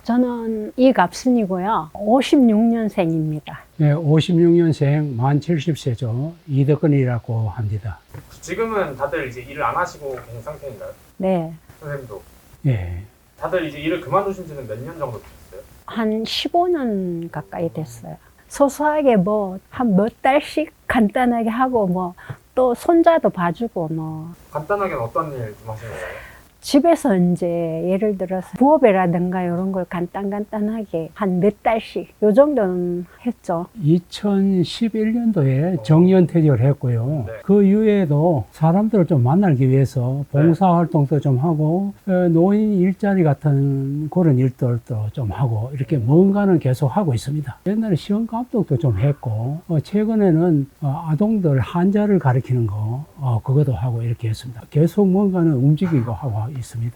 저는 이갑순이고요. 56년생입니다. 네, 56년생 만 70세죠. 이덕근이라고 합니다. 지금은 다들 이제 일을 안 하시고 계신 상태인가요? 네. 선생님도. 예. 다들 이제 일을 그만두신 지는 몇 년 정도 되셨어요? 한 15년 가까이 됐어요. 소소하게 뭐 한 몇 달씩 간단하게 하고 뭐 또 손자도 봐주고 뭐 간단하게는 어떤 일 좀 하시는 거예요? 집에서 이제 예를 들어서 부업이라든가 이런 걸 간단하게 한 몇 달씩 요 정도는 했죠. 2011년도에 정년퇴직을 했고요. 네. 그 이후에도 사람들을 좀 만나기 위해서 봉사활동도 좀 하고 노인 일자리 같은 그런 일들도 좀 하고 이렇게 뭔가는 계속 하고 있습니다. 옛날에 시험 감독도 좀 했고 최근에는 아동들 한자를 가르치는 거 그것도 하고 이렇게 했습니다. 계속 뭔가는 움직이고 하고 있습니다.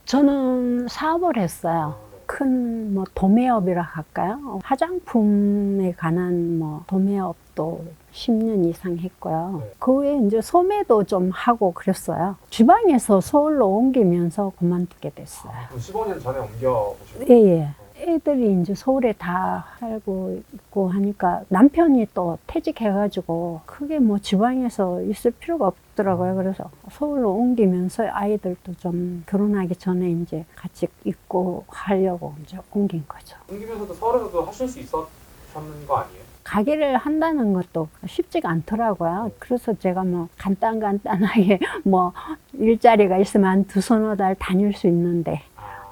저는 사업을 했어요. 큰 뭐 도매업이라 할까요? 화장품에 관한 뭐 도매업도 10년 이상 했고요. 그 외에 이제 소매도 좀 하고 그랬어요. 지방에서 서울로 옮기면서 그만두게 됐어요. 그럼 15년 전에 옮겨보신 거예요? 예, 예. 애들이 이제 서울에 다 살고 있고 하니까 남편이 또 퇴직해가지고 크게 뭐 지방에서 있을 필요가 없더라고요. 그래서 서울로 옮기면서 아이들도 좀 결혼하기 전에 이제 같이 있고 하려고 이제 옮긴 거죠. 옮기면서도 서울에서도 하실 수 있었는 거 아니에요? 가게를 한다는 것도 쉽지가 않더라고요. 그래서 제가 뭐 간단하게 뭐 일자리가 있으면 한 두서너 달 다닐 수 있는데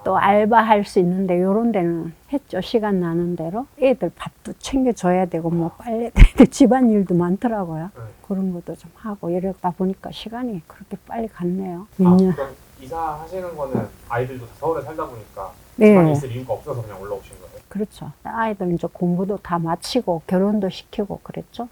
또 알바할 수 있는데 요런 데는 했죠. 시간 나는 대로. 애들 밥도 챙겨줘야 되고 뭐 빨래 집안일도 많더라고요. 그런 것도 좀 하고 이러다 보니까 시간이 그렇게 빨리 갔네요. 몇 년. 그럼 이사하시는 거는 아이들도 다 서울에 살다 보니까 네. 지방에 있을 이유가 없어서 그냥 올라오신 거예요? 그렇죠. 아이들 이제 공부도 다 마치고 결혼도 시키고 그랬죠.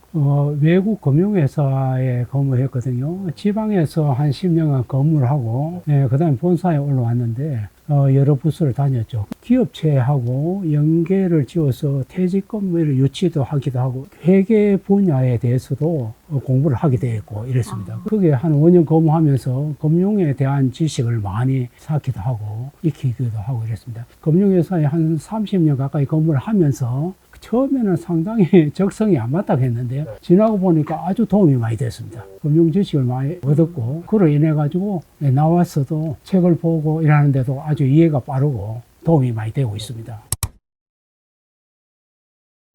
외국 금융회사에 근무했거든요. 지방에서 한 10년간 근무를 하고, 그 다음에 본사에 올라왔는데, 여러 부서를 다녔죠. 기업체하고 연계를 지어서 퇴직금을 유치도 하기도 하고, 회계 분야에 대해서도 공부를 하게 되었고, 이랬습니다. 거기에 한 5년 근무하면서 금융에 대한 지식을 많이 쌓기도 하고, 익히기도 하고 이랬습니다. 금융회사에 한 30년 가까이 근무를 하면서 처음에는 상당히 적성이 안 맞다고 했는데 지나고 보니까 아주 도움이 많이 됐습니다. 금융 지식을 많이 얻었고 그로 인해 가지고 나왔어도 책을 보고 일하는데도 아주 이해가 빠르고 도움이 많이 되고 있습니다.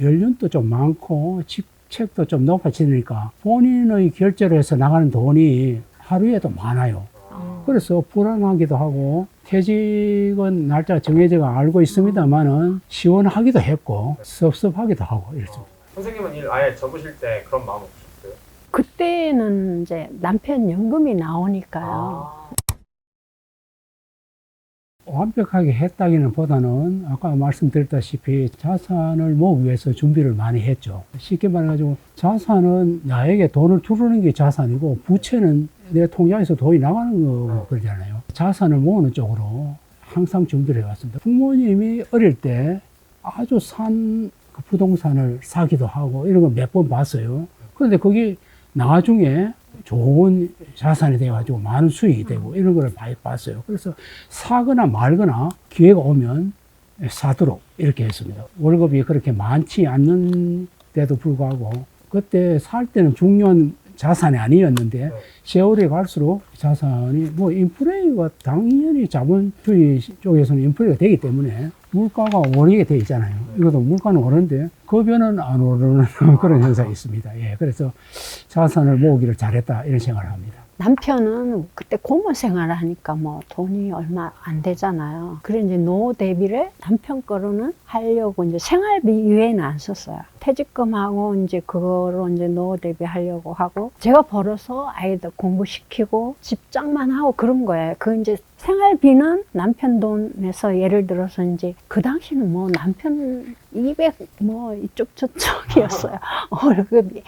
연륜도 좀 많고 직책도 좀 높아지니까 본인의 결제로 해서 나가는 돈이 하루에도 많아요. 그래서 불안하기도 하고 퇴직은 날짜 정해져가 알고 있습니다만은 시원하기도 했고 섭섭하기도 하고 이렇습니다. 선생님은 일 아예 접으실 때 그런 마음 없으셨어요? 그때는 이제 남편 연금이 나오니까요. 완벽하게 했다기는 보다는 아까 말씀드렸다시피 자산을 모으기 위해서 준비를 많이 했죠. 쉽게 말해가지고 자산은 나에게 돈을 두르는 게 자산이고 부채는 내 통장에서 돈이 나가는 거 그러잖아요. 자산을 모으는 쪽으로 항상 준비를 해왔습니다. 부모님이 어릴 때 아주 산 그 부동산을 사기도 하고 이런 거 몇 번 봤어요. 그런데 그게 나중에 좋은 자산이 돼가지고 많은 수익이 되고 이런 걸 많이 봤어요. 그래서 사거나 말거나 기회가 오면 사도록 이렇게 했습니다. 월급이 그렇게 많지 않는데도 불구하고 그때 살 때는 중요한 자산이 아니었는데 세월이 갈수록 자산이 뭐 인플레이가 당연히 자본주의 쪽에서는 인플레이가 되기 때문에 물가가 오르게 돼 있잖아요. 이것도 물가는 오르는데 급여는 안 오르는 그런 현상이 있습니다. 예, 그래서 자산을 모으기를 잘했다 이런 생각을 합니다. 남편은 그때 고모 생활을 하니까 뭐 돈이 얼마 안 되잖아요. 그래 이제 노후 대비를 남편 거로는 하려고 이제 생활비 이외에는 안 썼어요. 퇴직금하고 이제 그거로 이제 노후 대비 하려고 하고 제가 벌어서 아이들 공부시키고 집장만 하고 그런 거예요. 그 이제 생활비는 남편 돈에서 예를 들어서 이제 그 당시는 뭐 남편 200 뭐 이쪽 저쪽이었어요. 월급이.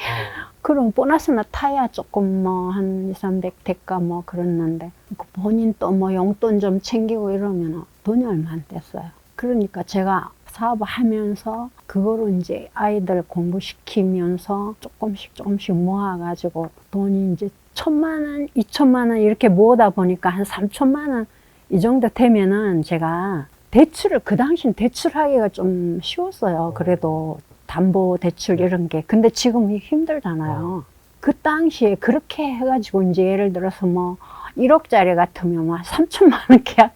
그럼 보너스나 타야 조금 뭐 한 2, 300 대가 뭐 그랬는데 본인 또 뭐 용돈 좀 챙기고 이러면 돈이 얼마 안 됐어요. 그러니까 제가 사업을 하면서 그거로 이제 아이들 공부시키면서 조금씩 모아가지고 돈이 이제 1,000만 원, 2,000만 원 이렇게 모으다 보니까 한 3,000만 원 이 정도 되면은 제가 대출을, 그 당시엔 대출하기가 좀 쉬웠어요. 그래도 담보 대출 이런 게. 근데 지금 힘들잖아요. 그 당시에 그렇게 해가지고 이제 예를 들어서 뭐 1억짜리 같으면 막 3천만 원 계약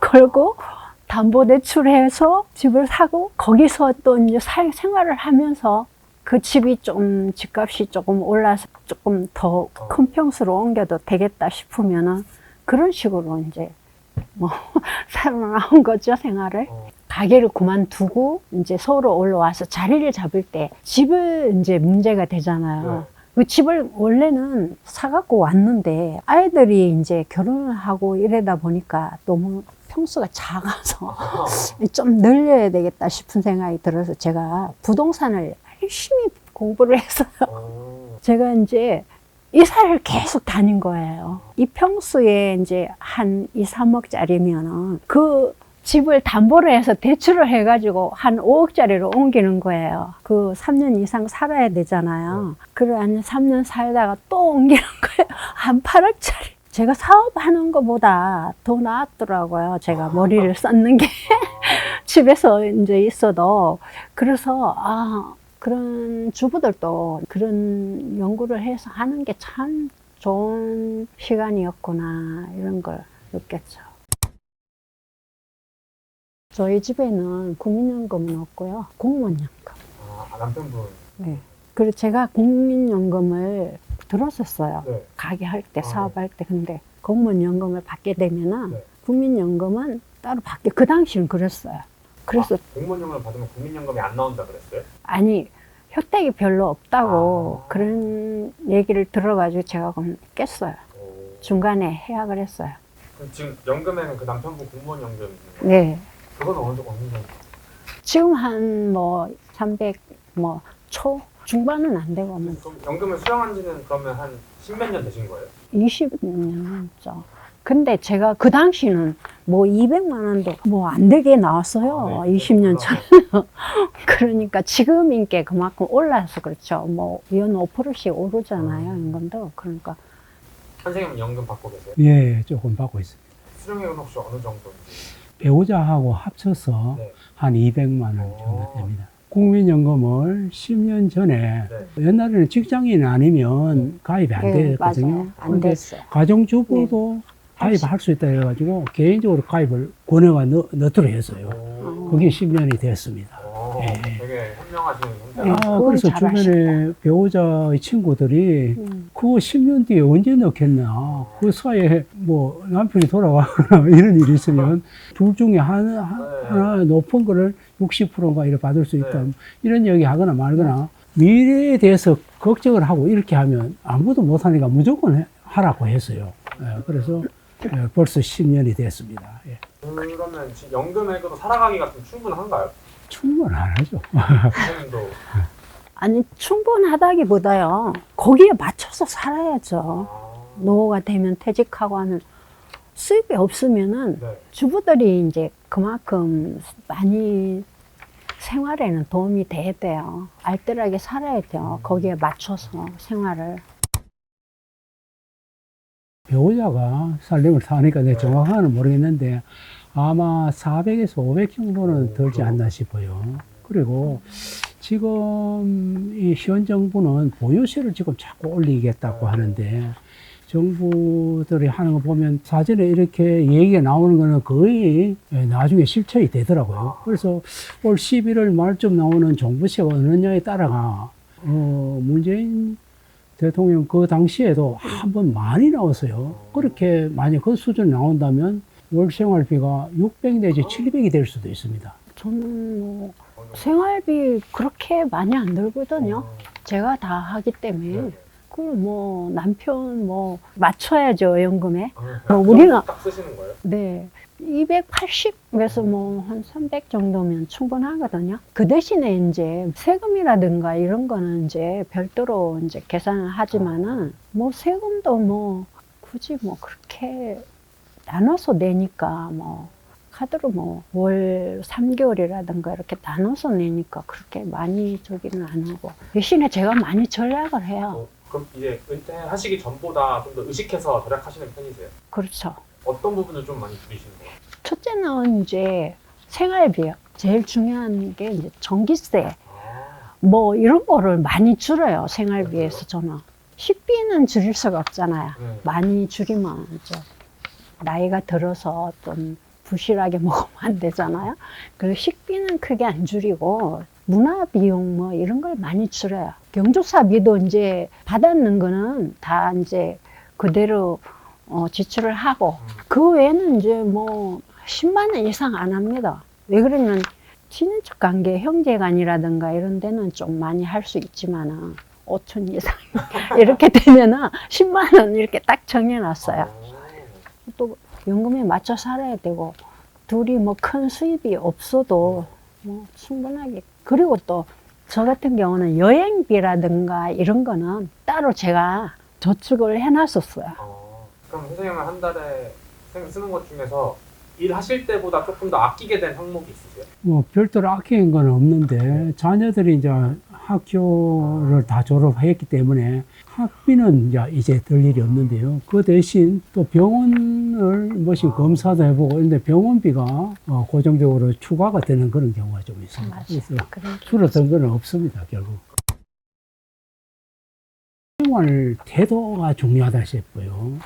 걸고 담보 대출해서 집을 사고 거기서 또 이제 생활을 하면서 그 집이 좀 집값이 조금 올라서 조금 더 큰 평수로 옮겨도 되겠다 싶으면은 그런 식으로 이제 뭐 살아나온 거죠, 생활을. 가게를 그만두고 이제 서울로 올라와서 자리를 잡을 때 집을 이제 문제가 되잖아요. 그 집을 원래는 사갖고 왔는데 아이들이 이제 결혼을 하고 이러다 보니까 너무 평수가 작아서 좀 늘려야 되겠다 싶은 생각이 들어서 제가 부동산을 열심히 공부를 했어요. 제가 이제 이사를 계속 다닌 거예요. 이 평수에 이제 한 2, 3억짜리면은 그 집을 담보로 해서 대출을 해가지고 한 5억짜리로 옮기는 거예요. 그 3년 이상 살아야 되잖아요. 그래, 한 3년 살다가 또 옮기는 거예요. 한 8억짜리. 제가 사업하는 것보다 더 나았더라고요. 제가 머리를 썼는 게. 집에서 이제 있어도. 그래서, 그런 주부들도 그런 연구를 해서 하는 게 참 좋은 시간이었구나, 이런 걸 느꼈죠. 저희 집에는 국민연금은 없고요. 공무원연금. 남편분. 네. 그리고 제가 국민연금을 들었었어요. 네. 가게 할 때, 사업할 때. 근데 공무원연금을 받게 되면은 네. 국민연금은 따로 받게, 그 당시는 그랬어요. 그래서 공무원연금을 받으면 국민연금이 안 나온다 그랬어요? 아니, 혜택이 별로 없다고 그런 얘기를 들어가지고 제가 그럼 깼어요. 중간에 해약을 했어요. 그럼 지금 연금에는 그 남편분 공무원연금 네. 그건 어느 정도? 지금 한 뭐 300 뭐 초 중반은 안 되고 뭐 그럼 연금을 수령한 지는 그러면 한 10몇 년 되신 거예요? 20년 넘죠. 근데 제가 그 당시는 뭐 200만 원도 뭐 안 되게 나왔어요. 20년 전에. 그러니까 지금인 게 그만큼 올라서 그렇죠. 뭐 연 5%씩 오르잖아요. 연금도. 그러니까. 선생님은 연금 받고 계세요? 예, 조금 받고 있습니다. 수령액은 혹시 어느 정도인지? 배우자하고 합쳐서 네. 한 200만 원 정도 됩니다. 국민연금을 10년 전에 옛날에는 직장인 아니면 가입이 안 네, 됐거든요. 맞아요. 안 그런데 됐어요. 가정주부도 가입할 수 있다 해가지고 개인적으로 가입을 권해가 넣도록 했어요. 그게 10년이 됐습니다. 예. 되게 현명하신 형태라. 그래서 잘하신다. 주변에 배우자의 친구들이 그거 10년 뒤에 언제 넣겠나. 그 사이에 뭐 남편이 돌아가거나 이런 일이 있으면 둘 중에 하나 높은 거를 60%인가 이렇게 받을 수 있다. 이런 얘기 하거나 말거나 미래에 대해서 걱정을 하고 이렇게 하면 아무도 못하니까 무조건 하라고 했어요. 그래서 벌써 10년이 됐습니다. 예. 그러면 지금 연금액으로 살아가기가 좀 충분한가요? 충분하죠. 선생님도 아니, 충분하다기보다요. 거기에 맞춰서 살아야죠. 노후가 되면 퇴직하고 하는 수입이 없으면은 주부들이 이제 그만큼 많이 생활에는 도움이 돼야 돼요. 알뜰하게 살아야 돼요. 거기에 맞춰서 생활을. 배우자가 살림을 사니까 내가 정확한은 모르겠는데 아마 400에서 500 정도는 들지 않나 싶어요. 그리고 지금 이 현 정부는 보유세를 지금 자꾸 올리겠다고 하는데 정부들이 하는 거 보면 사전에 이렇게 얘기가 나오는 거는 거의 나중에 실천이 되더라고요. 그래서 올 11월 말쯤 나오는 종부세가 어느냐에 따라가 문재인 대통령 그 당시에도 한 번 많이 나왔어요. 그렇게 만약 그 수준이 나온다면 월 생활비가 600 내지 700이 될 수도 있습니다. 저는 뭐 생활비 그렇게 많이 안 들거든요. 제가 다 하기 때문에. 그리고 뭐 남편 뭐 맞춰야죠, 연금에. 우리는 딱 쓰시는 거예요? 네. 280에서 뭐 한 300 정도면 충분하거든요. 그 대신에 이제 세금이라든가 이런 거는 이제 별도로 이제 계산을 하지만은 뭐 세금도 뭐 굳이 뭐 그렇게 나눠서 내니까 뭐 카드로 뭐 월 3개월이라든가 이렇게 나눠서 내니까 그렇게 많이 저기는 안 하고 대신에 제가 많이 절약을 해요. 그럼 이제 은퇴하시기 전보다 좀 더 의식해서 절약하시는 편이세요? 그렇죠. 어떤 부분을 좀 많이 줄이시는 거예요? 첫째는 이제 생활비요. 제일 중요한 게 이제 전기세, 아, 뭐 이런 거를 많이 줄여요. 생활비에서 저는. 식비는 줄일 수가 없잖아요. 네. 많이 줄이면 이제 나이가 들어서 좀 부실하게 먹으면 안 되잖아요. 그리고 식비는 크게 안 줄이고 문화 비용 뭐 이런 걸 많이 줄여요. 경조사비도 이제 받았는 거는 다 이제 그대로 지출을 하고 그 외에는 이제 뭐 10만 원 이상 안 합니다. 왜 그러면 친인척 관계, 형제간이라든가 이런 데는 좀 많이 할 수 있지만은 5천 이상 이렇게 되면은 10만 원 이렇게 딱 정해놨어요. 또 연금에 맞춰 살아야 되고 둘이 뭐 큰 수입이 없어도 뭐 충분하게. 그리고 또 저 같은 경우는 여행비라든가 이런 거는 따로 제가 저축을 해놨었어요. 그럼 선생님은 한 달에 쓰는 것 중에서 일하실 때보다 조금 더 아끼게 된 항목이 있으세요? 뭐 별도로 아끼는 건 없는데 자녀들이 이제 학교를 다 졸업했기 때문에 학비는 이제 들 일이 없는데요. 그 대신 또 병원을 뭐씩 검사도 해보고 근데 병원비가 고정적으로 추가가 되는 그런 경우가 좀 있습니다. 그래서 줄어든 건 없습니다, 결국. 생활 태도가 중요하다 싶어요.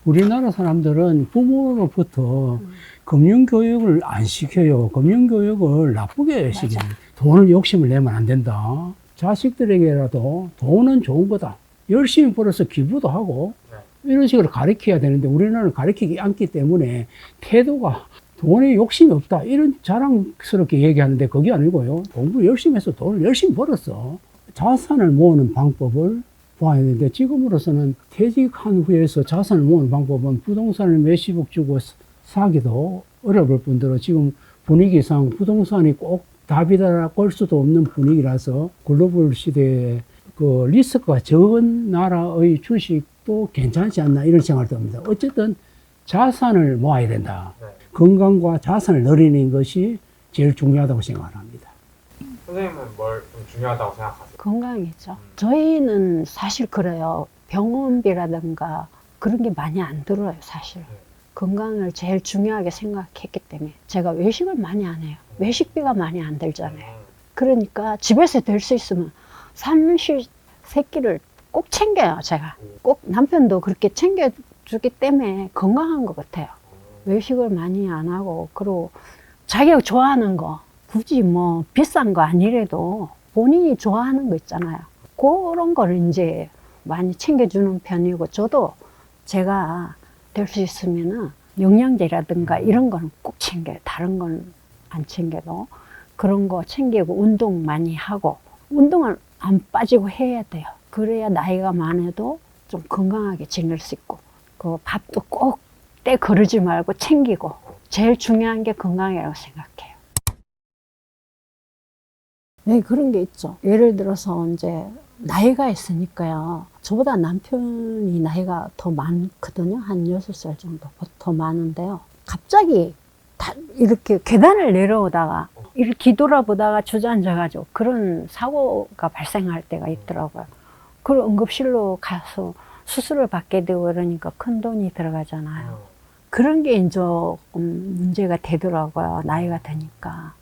우리나라 사람들은 부모로부터 금융교육을 안 시켜요. 금융교육을 나쁘게 시켜요. 돈을 욕심을 내면 안 된다. 자식들에게라도 돈은 좋은 거다. 열심히 벌어서 기부도 하고 이런 식으로 가르쳐야 되는데 우리나라는 가르치지 않기 때문에 태도가 돈에 욕심이 없다. 이런 자랑스럽게 얘기하는데 그게 아니고요. 공부 열심히 해서 돈을 열심히 벌었어. 자산을 모으는 방법을 봐야 되는데 지금으로서는 퇴직한 후에서 자산을 모으는 방법은 부동산을 몇십억 주고 사기도 어려울 뿐더러 지금 분위기상 부동산이 꼭 답이다라 걸 수도 없는 분위기라서 글로벌 시대에 그 리스크가 적은 나라의 주식도 괜찮지 않나 이런 생각을 듭니다. 어쨌든 자산을 모아야 된다. 네. 건강과 자산을 늘리는 것이 제일 중요하다고 생각을 합니다. 선생님은 뭘 좀 중요하다고 생각하세요? 건강이죠. 저희는 사실 그래요. 병원비라든가 그런 게 많이 안 들어요, 사실. 건강을 제일 중요하게 생각했기 때문에 제가 외식을 많이 안 해요. 외식비가 많이 안 들잖아요. 그러니까 집에서 될 수 있으면 삼시 세끼를 꼭 챙겨요, 제가. 꼭 남편도 그렇게 챙겨주기 때문에 건강한 것 같아요. 외식을 많이 안 하고, 그리고 자기가 좋아하는 거, 굳이 뭐 비싼 거 아니래도 본인이 좋아하는 거 있잖아요. 그런 거를 이제 많이 챙겨주는 편이고, 저도 제가 될 수 있으면은 영양제라든가 이런 거는 꼭 챙겨요. 다른 건 안 챙겨도. 그런 거 챙기고 운동 많이 하고, 운동을 안 빠지고 해야 돼요. 그래야 나이가 많아도 좀 건강하게 지낼 수 있고, 그 밥도 꼭 때 거르지 말고 챙기고, 제일 중요한 게 건강이라고 생각해요. 네, 그런 게 있죠. 예를 들어서 이제 나이가 있으니까요. 저보다 남편이 나이가 더 많거든요. 한 6살 정도 더 많은데요. 갑자기 이렇게 계단을 내려오다가 이렇게 뒤돌아보다가 주저앉아가지고 그런 사고가 발생할 때가 있더라고요. 그리고 응급실로 가서 수술을 받게 되고 그러니까 큰 돈이 들어가잖아요. 그런 게 이제 조금 문제가 되더라고요. 나이가 드니까.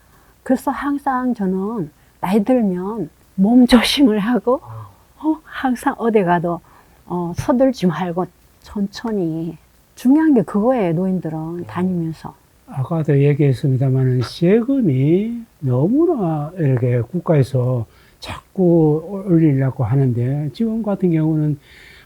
그래서 항상 저는 나이 들면 몸 조심을 하고 항상 어디 가도 서둘지 말고 천천히. 중요한 게 그거예요. 노인들은 다니면서. 아까도 얘기했습니다만 세금이 너무나 이렇게 국가에서 자꾸 올리려고 하는데 지금 같은 경우는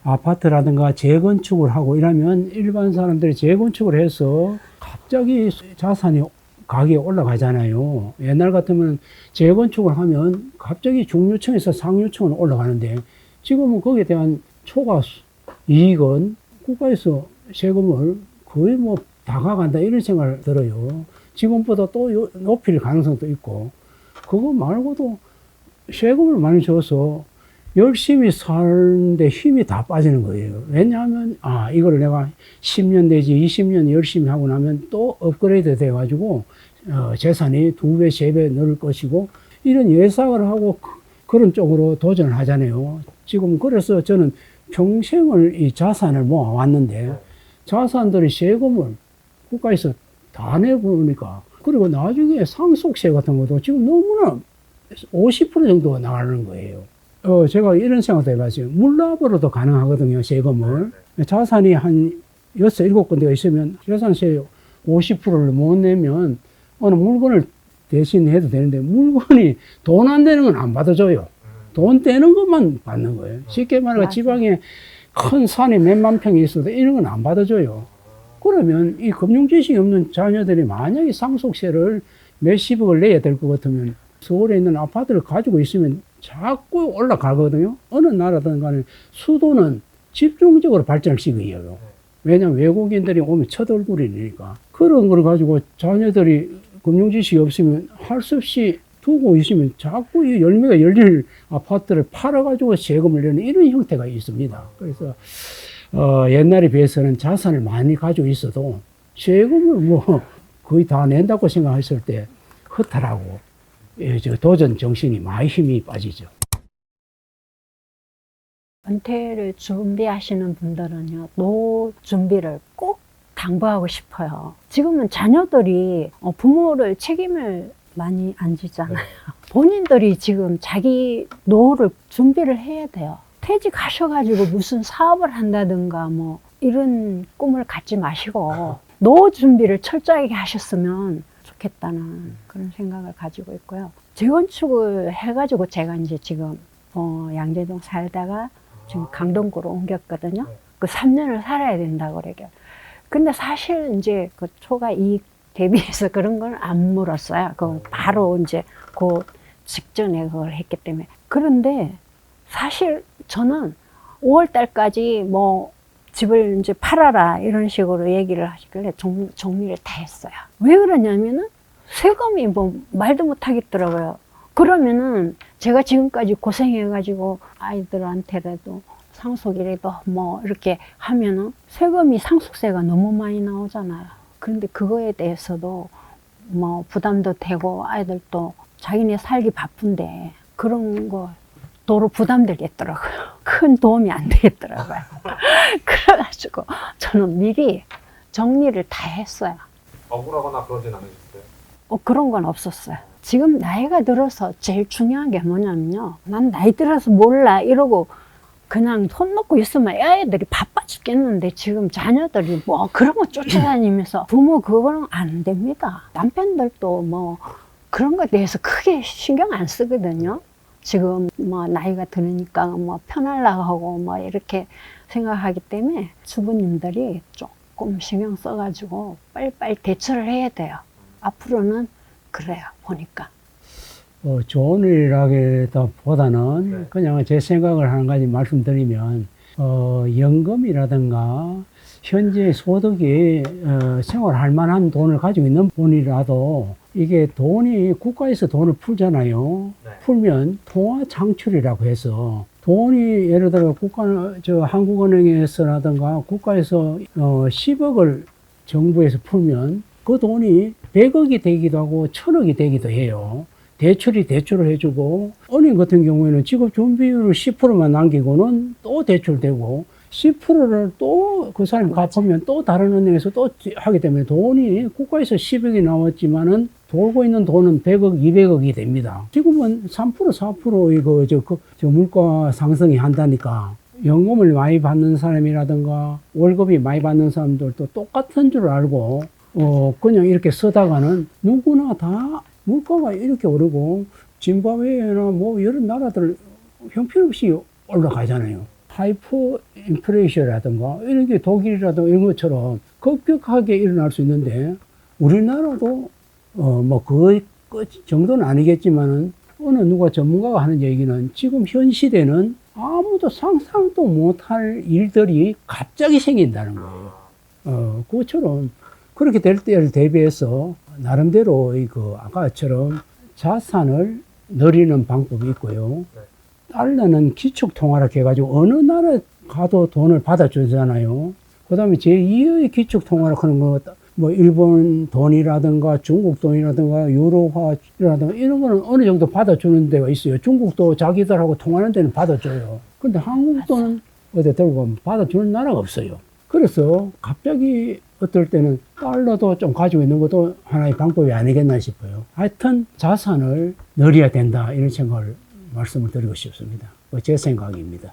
아파트라든가 재건축을 하고 이러면 일반 사람들이 재건축을 해서 갑자기 자산이 가격이 올라가잖아요. 옛날 같으면 재건축을 하면 갑자기 중류층에서 상류층으로 올라가는데 지금은 거기에 대한 초과 이익은 국가에서 세금을 거의 뭐 다가간다 이런 생각을 들어요. 지금보다 또 높일 가능성도 있고 그거 말고도 세금을 많이 줘서 열심히 사는데 힘이 다 빠지는 거예요. 왜냐하면 이거를 내가 10년 내지 20년 열심히 하고 나면 또 업그레이드 돼가지고 재산이 2배, 3배 늘 것이고 이런 예상을 하고 그런 쪽으로 도전을 하잖아요. 지금 그래서 저는 평생을 이 자산을 모아왔는데 자산들이 세금을 국가에서 다 내보니까, 그리고 나중에 상속세 같은 것도 지금 너무나 50% 정도가 나가는 거예요. 제가 이런 생각도 해봤어요. 물납으로도 가능하거든요, 세금을. 자산이 한 6, 7군데가 있으면 재산세 50%를 못 내면 어느 물건을 대신 해도 되는데, 물건이 돈 안 되는 건 안 받아줘요. 돈 떼는 것만 받는 거예요. 쉽게 말해 지방에 큰 산이 몇만 평이 있어도 이런 건 안 받아줘요. 그러면 이 금융지식이 없는 자녀들이 만약에 상속세를 몇십억을 내야 될 것 같으면 서울에 있는 아파트를 가지고 있으면 자꾸 올라가거든요. 어느 나라든 간에 수도는 집중적으로 발전을 시켜요. 왜냐하면 외국인들이 오면 첫 얼굴이니까. 그런 걸 가지고 자녀들이 금융지식이 없으면 할 수 없이 두고 있으면 자꾸 이 열매가 열릴 아파트를 팔아가지고 세금을 내는 이런 형태가 있습니다. 그래서 옛날에 비해서는 자산을 많이 가지고 있어도 세금을 뭐 거의 다 낸다고 생각했을 때 허탈하고 저 도전 정신이 많이 힘이 빠지죠. 은퇴를 준비하시는 분들은요, 노후 준비를 꼭 당부하고 싶어요. 지금은 자녀들이 부모를 책임을 많이 안 지잖아요. 본인들이 지금 자기 노후를 준비를 해야 돼요. 퇴직하셔가지고 무슨 사업을 한다든가 뭐 이런 꿈을 갖지 마시고 노후 준비를 철저하게 하셨으면 좋겠다는 그런 생각을 가지고 있고요. 재건축을 해가지고 제가 이제 지금 양재동 살다가 지금 강동구로 옮겼거든요. 그 3년을 살아야 된다고 그래요. 근데 사실 이제 그 초과 이익 대비해서 그런 건 안 물었어요. 그 바로 이제 그 직전에 그걸 했기 때문에. 그런데 사실 저는 5월 달까지 뭐 집을 이제 팔아라 이런 식으로 얘기를 하시길래 정리를 다 했어요. 왜 그러냐면은 세금이 뭐 말도 못 하겠더라고요. 그러면은 제가 지금까지 고생해가지고 아이들한테라도 상속이라도 뭐 이렇게 하면은 세금이 상속세가 너무 많이 나오잖아요. 그런데 그거에 대해서도 뭐 부담도 되고 아이들도 자기네 살기 바쁜데 그런 거 도로 부담되겠더라고요. 큰 도움이 안 되겠더라고요. 그래가지고 저는 미리 정리를 다 했어요. 억울하거나 그러진 않으셨어요? 그런 건 없었어요. 지금 나이가 들어서 제일 중요한 게 뭐냐면요. 난 나이 들어서 몰라 이러고 그냥 손 놓고 있으면 애들이 바빠 죽겠는데 지금 자녀들이 뭐 그런 거 쫓아다니면서 부모 그거는 안 됩니다. 남편들도 뭐 그런 거에 대해서 크게 신경 안 쓰거든요. 지금 뭐 나이가 드니까 뭐 편하려고 하고 뭐 이렇게 생각하기 때문에 주부님들이 조금 신경 써가지고 빨리빨리 대처를 해야 돼요. 앞으로는 그래요, 보니까. 좋은 일이라기보다는 그냥 제 생각을 한 가지 말씀드리면, 연금이라든가 현재 소득이 생활할 만한 돈을 가지고 있는 분이라도 이게 돈이 국가에서 돈을 풀잖아요. 풀면 통화 창출이라고 해서 돈이 예를 들어 한국은행에서라든가 국가에서 10억을 정부에서 풀면 그 돈이 100억이 되기도 하고 1000억이 되기도 해요. 대출을 해주고, 은행 같은 경우에는 지급 준비율을 10%만 남기고는 또 대출되고, 10%를 또 그 사람이 갚으면 또 다른 은행에서 또 하게 되면 돈이 국가에서 10억이 나왔지만은 돌고 있는 돈은 100억, 200억이 됩니다. 지금은 3%, 4% 물가 상승이 한다니까. 연금을 많이 받는 사람이라든가 월급이 많이 받는 사람들도 똑같은 줄 알고, 그냥 이렇게 쓰다가는 누구나 다 물가가 이렇게 오르고 짐바브웨나 뭐 여러 나라들 형편없이 올라가잖아요. 하이퍼 인플레이션이라든가 이런 게 독일이라든가 이런 것처럼 급격하게 일어날 수 있는데 우리나라도 뭐 그 정도는 아니겠지만은 어느 누가 전문가가 하는 얘기는 지금 현 시대는 아무도 상상도 못할 일들이 갑자기 생긴다는 거예요. 그것처럼 그렇게 될 때를 대비해서 나름대로 아까처럼 자산을 늘리는 방법이 있고요. 달러는 기축통화라고 해가지고 어느 나라 가도 돈을 받아주잖아요. 그 다음에 제2의 기축통화라고 하는 거, 뭐 일본 돈이라든가 중국 돈이라든가 유로화라든가 이런 거는 어느 정도 받아주는 데가 있어요. 중국도 자기들하고 통하는 데는 받아줘요. 근데 한국 돈은 어디 들고 가면 받아주는 나라가 없어요. 그래서 갑자기 어떨 때는 달러도 좀 가지고 있는 것도 하나의 방법이 아니겠나 싶어요. 하여튼 자산을 늘려야 된다 이런 생각을 말씀을 드리고 싶습니다. 제 생각입니다.